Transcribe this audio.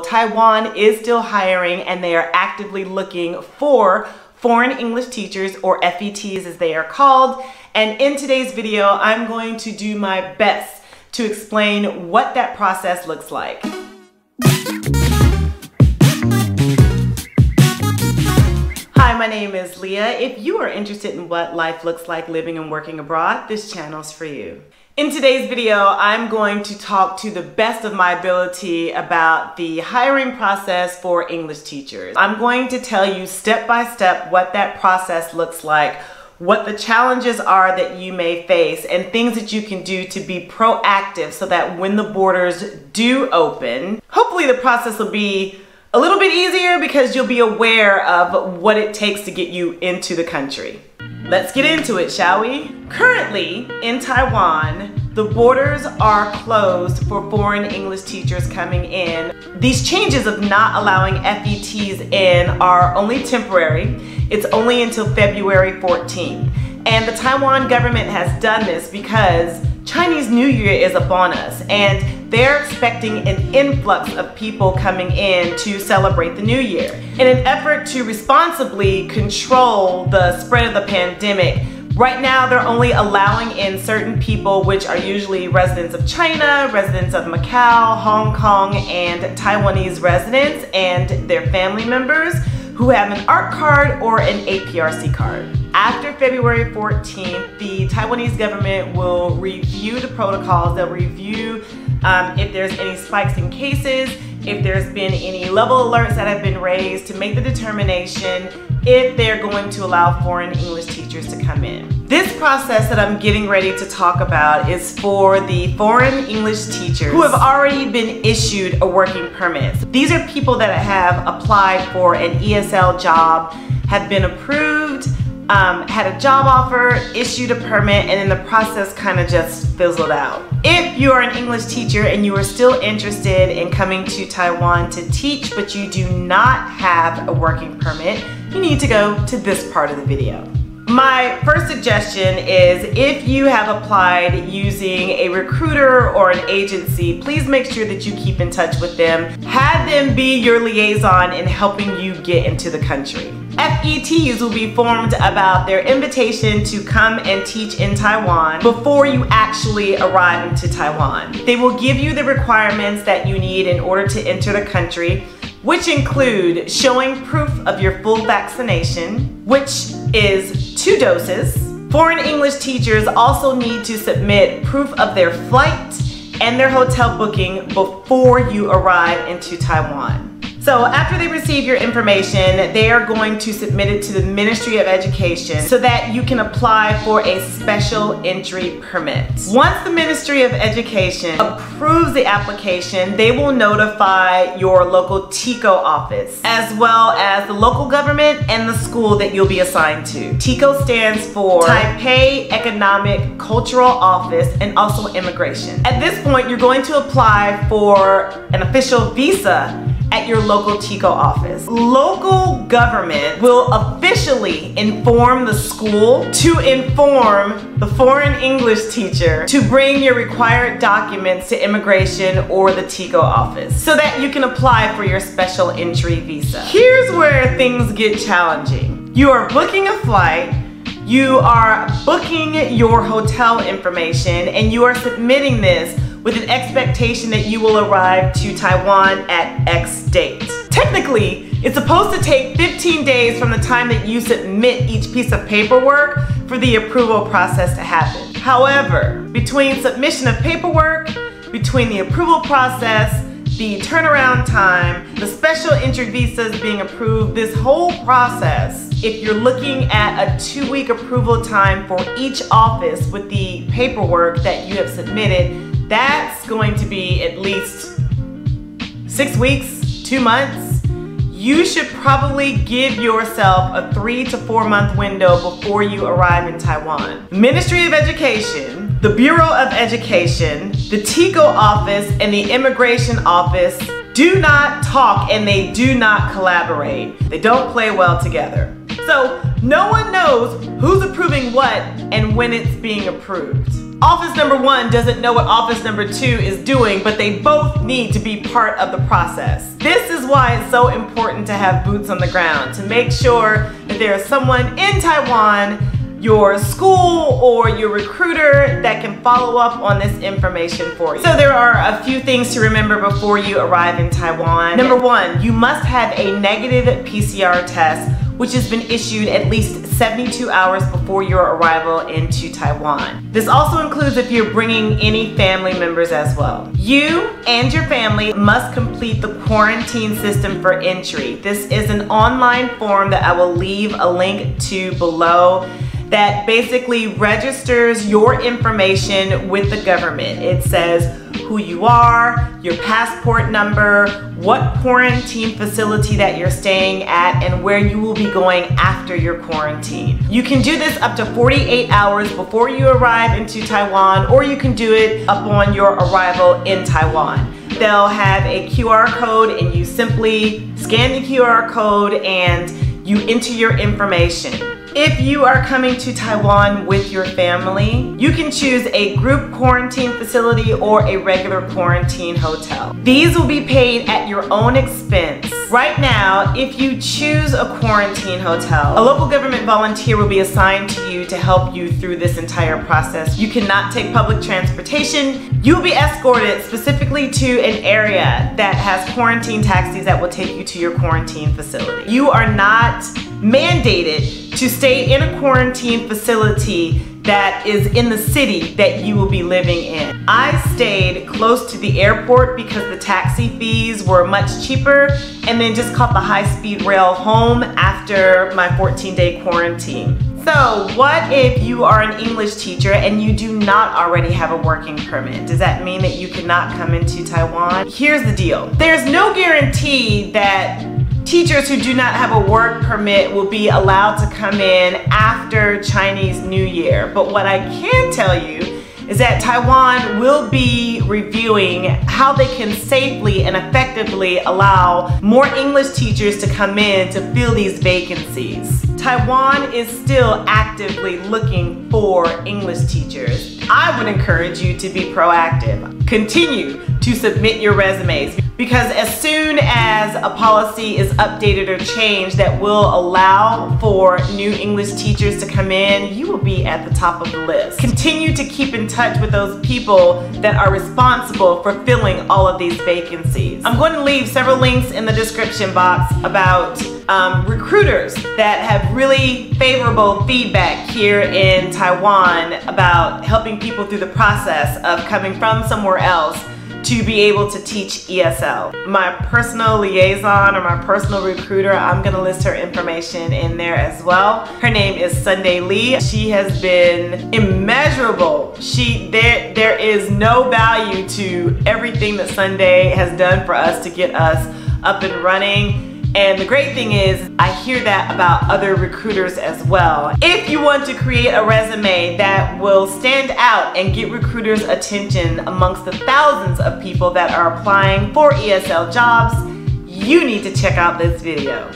Taiwan is still hiring and they are actively looking for foreign English teachers, or FETs as they are called. And in today's video, I'm going to do my best to explain what that process looks like. Hi, my name is Leah. If you are interested in what life looks like living and working abroad, this channel's for you. In today's video, I'm going to talk to the best of my ability about the hiring process for English teachers. I'm going to tell you step by step what that process looks like, what the challenges are that you may face, and things that you can do to be proactive so that when the borders do open, hopefully the process will be a little bit easier because you'll be aware of what it takes to get you into the country. Let's get into it, shall we? Currently, in Taiwan, the borders are closed for foreign English teachers coming in. These changes of not allowing FETs in are only temporary. It's only until February 14th. And the Taiwan government has done this because Chinese New Year is upon us, and they're expecting an influx of people coming in to celebrate the New Year. In an effort to responsibly control the spread of the pandemic, right now they're only allowing in certain people, which are usually residents of China, residents of Macau, Hong Kong, and Taiwanese residents and their family members who have an ARC card or an APRC card. After February 14th, the Taiwanese government will review the protocols. They'll review if there's any spikes in cases, if there's been any level alerts that have been raised, to make the determination if they're going to allow foreign English teachers to come in. This process that I'm getting ready to talk about is for the foreign English teachers who have already been issued a working permit. These are people that have applied for an ESL job, have been approved, had a job offer, issued a permit, and then the process kind of just fizzled out. If you are an English teacher and you are still interested in coming to Taiwan to teach, but you do not have a working permit, you need to go to this part of the video. My first suggestion is, if you have applied using a recruiter or an agency, please make sure that you keep in touch with them. Have them be your liaison in helping you get into the country. FETs will be informed about their invitation to come and teach in Taiwan before you actually arrive into Taiwan. They will give you the requirements that you need in order to enter the country, which include showing proof of your full vaccination, which is 2 doses. Foreign English teachers also need to submit proof of their flight and their hotel booking before you arrive into Taiwan. So after they receive your information, they are going to submit it to the Ministry of Education so that you can apply for a special entry permit. Once the Ministry of Education approves the application, they will notify your local TICO office, as well as the local government and the school that you'll be assigned to. TICO stands for Taipei Economic Cultural Office, and also Immigration. At this point, you're going to apply for an official visa at your local TICO office. Local government will officially inform the school to inform the foreign English teacher to bring your required documents to Immigration or the TICO office so that you can apply for your special entry visa. Here's where things get challenging. You are booking a flight, you are booking your hotel information, and you are submitting this with an expectation that you will arrive to Taiwan at X date. Technically, it's supposed to take 15 days from the time that you submit each piece of paperwork for the approval process to happen. However, between submission of paperwork, between the approval process, the turnaround time, the special entry visas being approved, this whole process, if you're looking at a 2-week approval time for each office with the paperwork that you have submitted, that's going to be at least 6 weeks, 2 months. You should probably give yourself a 3 to 4 month window before you arrive in Taiwan. Ministry of Education, the Bureau of Education, the TICO office, and the Immigration office do not talk, and they do not collaborate. They don't play well together. So no one knows who's approving what and when it's being approved. Office number 1 doesn't know what office number 2 is doing, but they both need to be part of the process. This is why it's so important to have boots on the ground, to make sure that there is someone in Taiwan, your school or your recruiter, that can follow up on this information for you. So there are a few things to remember before you arrive in Taiwan. Number 1, you must have a negative PCR test which has been issued at least 72 hours before your arrival into Taiwan. This also includes if you're bringing any family members as well. You and your family must complete the quarantine system for entry. This is an online form that I will leave a link to below that basically registers your information with the government. It says who you are, your passport number, what quarantine facility that you're staying at, and where you will be going after your quarantine. You can do this up to 48 hours before you arrive into Taiwan, or you can do it upon your arrival in Taiwan. They'll have a QR code and you simply scan the QR code and you enter your information. If you are coming to Taiwan with your family, you can choose a group quarantine facility or a regular quarantine hotel. These will be paid at your own expense. Right now, if you choose a quarantine hotel, a local government volunteer will be assigned to you to help you through this entire process. You cannot take public transportation. You will be escorted specifically to an area that has quarantine taxis that will take you to your quarantine facility. You are not mandated to stay in a quarantine facility that is in the city that you will be living in. I stayed close to the airport because the taxi fees were much cheaper, and then just caught the high-speed rail home after my 14-day quarantine. So what if you are an English teacher and you do not already have a working permit? Does that mean that you cannot come into Taiwan? Here's the deal. There's no guarantee that teachers who do not have a work permit will be allowed to come in after Chinese New Year. But what I can tell you is that Taiwan will be reviewing how they can safely and effectively allow more English teachers to come in to fill these vacancies. Taiwan is still actively looking for English teachers. I would encourage you to be proactive. Continue to submit your resumes, because as soon as a policy is updated or changed that will allow for new English teachers to come in, you will be at the top of the list. Continue to keep in touch with those people that are responsible for filling all of these vacancies. I'm going to leave several links in the description box about recruiters that have really favorable feedback here in Taiwan about helping people through the process of coming from somewhere else to be able to teach ESL. My personal liaison or my personal recruiter, I'm gonna list her information in there as well. Her name is Sunday Lee. She has been immeasurable. There is no value to everything that Sunday has done for us to get us up and running. And the great thing is, I hear that about other recruiters as well. If you want to create a resume that will stand out and get recruiters' attention amongst the thousands of people that are applying for ESL jobs, you need to check out this video.